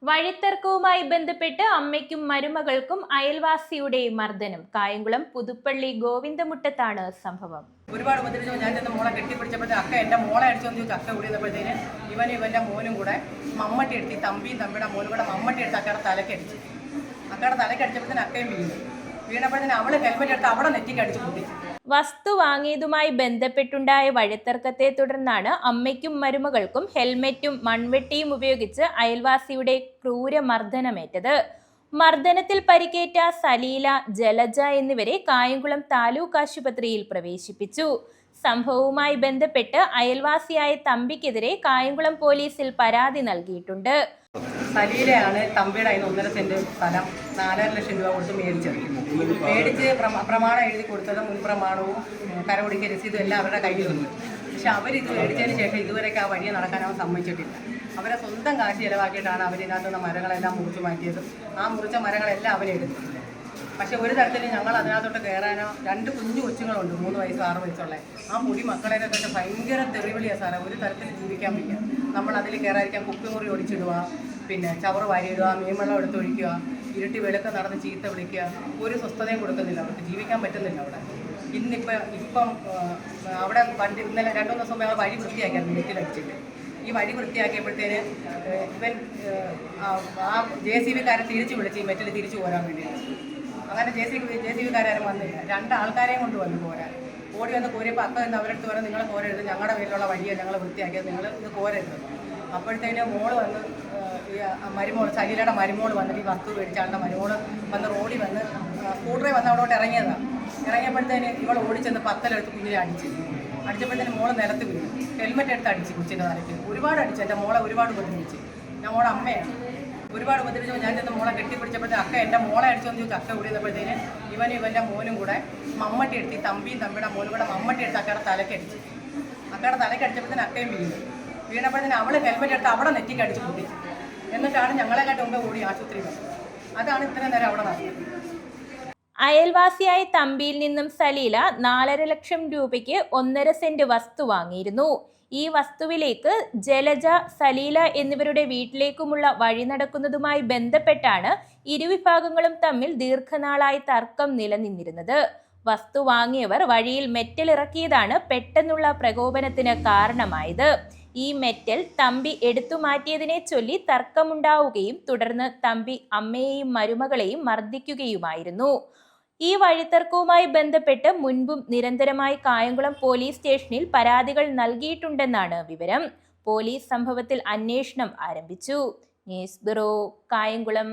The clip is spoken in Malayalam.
വഴിത്തർക്കവുമായി ബന്ധപ്പെട്ട് അമ്മയ്ക്കും മരുമകൾക്കും അയൽവാസിയുടെ മർദ്ദനം. കായംകുളം പുതുപ്പള്ളി ഗോവിന്ദമുട്ടത്താണ് സംഭവം. ഒരുപാട് ഉപദ്രവിച്ചു. ഞാൻ ചെന്ന് മോളെ കെട്ടിപ്പിടിച്ചപ്പോഴത്തെ അക്ക എൻ്റെ മോളെ അടിച്ചോന്ന് ചോദിച്ചു. അക്ക കൂടിയപ്പോഴത്തേന് ഇവൻ്റെ മോനും കൂടെ മമ്മട്ടി എടുത്ത് തമ്പിയുടെ മോനും കൂടെ മമ്മട്ടി എടുത്ത് അക്കയുടെ തലക്കടിച്ചു. അക്കയുടെ തലക്കടിച്ചപ്പോഴത്തേന് അക്കയും വീണപ്പോഴത്തേന് അവള് ഹെൽമെറ്റ് എടുത്ത് അവിടെ നെറ്റിക്ക് അടിച്ചു കൂട്ടി. വസ്തു വാങ്ങിയതുമായി ബന്ധപ്പെട്ടുണ്ടായ വഴിത്തർക്കത്തെ തുടർന്നാണ് അമ്മയ്ക്കും മരുമകൾക്കും ഹെൽമെറ്റും മൺവെട്ടിയും ഉപയോഗിച്ച് അയൽവാസിയുടെ ക്രൂരമർദ്ദനമേറ്റത്. മർദ്ദനത്തിൽ പരിക്കേറ്റ സലീല, ജലജ എന്നിവരെ കായംകുളം താലൂക്ക് ആശുപത്രിയിൽ പ്രവേശിപ്പിച്ചു. സംഭവവുമായി ബന്ധപ്പെട്ട് അയൽവാസിയായ തമ്പിക്കെതിരെ കായംകുളം പോലീസിൽ പരാതി നൽകിയിട്ടുണ്ട്. സലീലയാണ് തമ്പിയുടെ 1.5 സെന്റ് സ്ഥലം 4.5 ലക്ഷം രൂപ കൊടുത്ത് മേടിച്ച് പ്രമാണം എഴുതി കൊടുത്തത് മുൻപ്രമാണവും കരമൊടിക്ക രസീതും എല്ലാം അവരുടെ കയ്യിലുണ്ട്. പക്ഷെ അവരിത് മേടിച്ചതിന് ശേഷം ഇതുവരെയൊക്കെ ആ വഴിയെ നടക്കാൻ അവൻ സമ്മതിച്ചിട്ടില്ല. അവരെ സ്വന്തം കാശ് ചിലവാക്കിയിട്ടാണ് അവരിനകത്തുനിന്ന് മരങ്ങളെല്ലാം മുറിച്ച് മാറ്റിയത്. ആ മുറിച്ച മരങ്ങളെല്ലാം അവരെടുത്തു. പക്ഷെ ഒരു തരത്തിൽ ഞങ്ങൾ അതിനകത്തോട്ട് കയറാനോ 2 കുഞ്ഞു കൊച്ചുങ്ങളുണ്ട്, 3 വയസ്സ് 6 വയസ്സുള്ള. ആ പൊടി മക്കളെ തൊട്ട് ഭയങ്കര തെറിവിളിയാണ് സാറേ. ഒരു തരത്തിൽ ജീവിക്കാൻ വയ്യ. നമ്മൾ അതിൽ കയറാതിരിക്കാൻ കുപ്പിമുറി ഒടിച്ചിടുക, പിന്നെ ചവറ് വാരിയിടുക, മീൻവെള്ളം എടുത്തൊഴിക്കുക, ഇരുട്ടി വെളുക്കം നടന്ന് ചീത്ത വിളിക്കുക. ഒരു സ്വസ്ഥതയും കൊടുക്കുന്നില്ല. അവർക്ക് ജീവിക്കാൻ പറ്റുന്നില്ല അവിടെ. ഇപ്പം അവിടെ ഇന്നലെ 2-3 ദിവസം മുമ്പ് ഞങ്ങൾ വഴി വൃത്തിയാക്കിയായിരുന്നു നെറ്റിലടിച്ചിട്ട്. ഈ വഴി വൃത്തിയാക്കിയപ്പോഴത്തേന് ഇവൻ ആ JCB-കാരെ തിരിച്ചു വിളിച്ച് ഈ മെറ്റിൽ തിരിച്ചു പോരാൻ വേണ്ടിയിട്ട്. അങ്ങനെ JCB-കാരും വന്നില്ല. 2 ആൾക്കാരെയും കൊണ്ട് വന്നു പോരാൻ. ഓടി വന്ന് കോരിയപ്പോൾ അക്ക എന്ന് അവരെടുത്ത് പറയാൻ നിങ്ങൾ കോരരുത്, ഞങ്ങളുടെ പേരിലുള്ള വഴിയാണ് ഞങ്ങൾ വൃത്തിയാക്കിയത്, നിങ്ങൾ ഇത് കോരരുത്. അപ്പോഴത്തേന് മോള് വന്ന് സലീലയുടെ മരുമോള് വന്നിട്ട് ഈ വസ്തു മേടിച്ച ആളുടെ മരുമോള് വന്ന് റോഡിൽ വന്ന് സ്കൂട്ടറിൽ വന്ന് അവിടോട്ട് ഇറങ്ങിയതാണ്. ഇറങ്ങിയപ്പോഴത്തേന് ഇവൾ ഓടിച്ചെന്ന് പത്തലെടുത്ത് കുഞ്ഞിനെ അടിച്ചപ്പോഴത്തേന് മോള് നിലത്ത് വീണു. ഹെൽമെറ്റ് എടുത്ത് അടിച്ച് കൊച്ചിൻ്റെ തലയ്ക്ക് ഒരുപാട് അടിച്ചു. എൻ്റെ മോളെ ഒരുപാട് ഉപദ്രവിച്ചു. ഞാൻ മോളെ അമ്മയാണ്. ഒരുപാട് ഉപദ്രവിച്ചു. ഞാൻ ചെന്ന് മോളെ കെട്ടിപ്പിടിച്ചപ്പോഴത്തേന് അക്ക എൻ്റെ മോളെ അടിച്ചോന്ന് ചോദിച്ചു. അക്ക കൂടിയപ്പോഴത്തേന് ഇവൻ്റെ മോനും കൂടെ മമ്മട്ടി എടുത്ത് തമ്പിയുടെ മോനും കൂടെ മമ്മട്ടി എടുത്ത് അക്കയുടെ തലക്കടിച്ചു. അക്കയുടെ തലക്കടിച്ചപ്പോഴത്തേന് അക്കയും വീണപ്പോഴത്തേന് അവള് ഹെൽമെറ്റ് എടുത്ത് അവിടെ നെറ്റിക്ക് അടിച്ചു കൂട്ടി. എന്നിട്ടാണ് ഞങ്ങളെക്കാട്ട് മുമ്പ് കൂടി ആശുപത്രി വന്നത്. അതാണ് ഇത്രയും നേരം അവിടെ നടന്നത്. അയൽവാസിയായ തമ്പിയിൽ നിന്നും സലീല 4.5 ലക്ഷം രൂപയ്ക്ക് 1.5 സെന്റ് വസ്തു വാങ്ങിയിരുന്നു. ഈ വസ്തുവിലേക്ക് ജലജ, സലീല എന്നിവരുടെ വീട്ടിലേക്കുമുള്ള വഴി നടക്കുന്നതുമായി ബന്ധപ്പെട്ടാണ് ഇരുവിഭാഗങ്ങളും തമ്മിൽ ദീർഘനാളായി തർക്കം നിലനിന്നിരുന്നത്. വസ്തു വാങ്ങിയവർ വഴിയിൽ മെറ്റലിറക്കിയതാണ് പെട്ടെന്നുള്ള പ്രകോപനത്തിന് കാരണമായത്. ഈ മെറ്റൽ തമ്പി എടുത്തു മാറ്റിയതിനെ ചൊല്ലി തർക്കമുണ്ടാവുകയും തുടർന്ന് തമ്പി അമ്മയെയും മരുമകളെയും മർദ്ദിക്കുകയുമായിരുന്നു. ഈ വഴിത്തർക്കവുമായി ബന്ധപ്പെട്ട് മുൻപും നിരന്തരമായി കായംകുളം പോലീസ് സ്റ്റേഷനിൽ പരാതികൾ നൽകിയിട്ടുണ്ടെന്നാണ് വിവരം. പോലീസ് സംഭവത്തിൽ അന്വേഷണം ആരംഭിച്ചു. News bureau, Kayamkulam.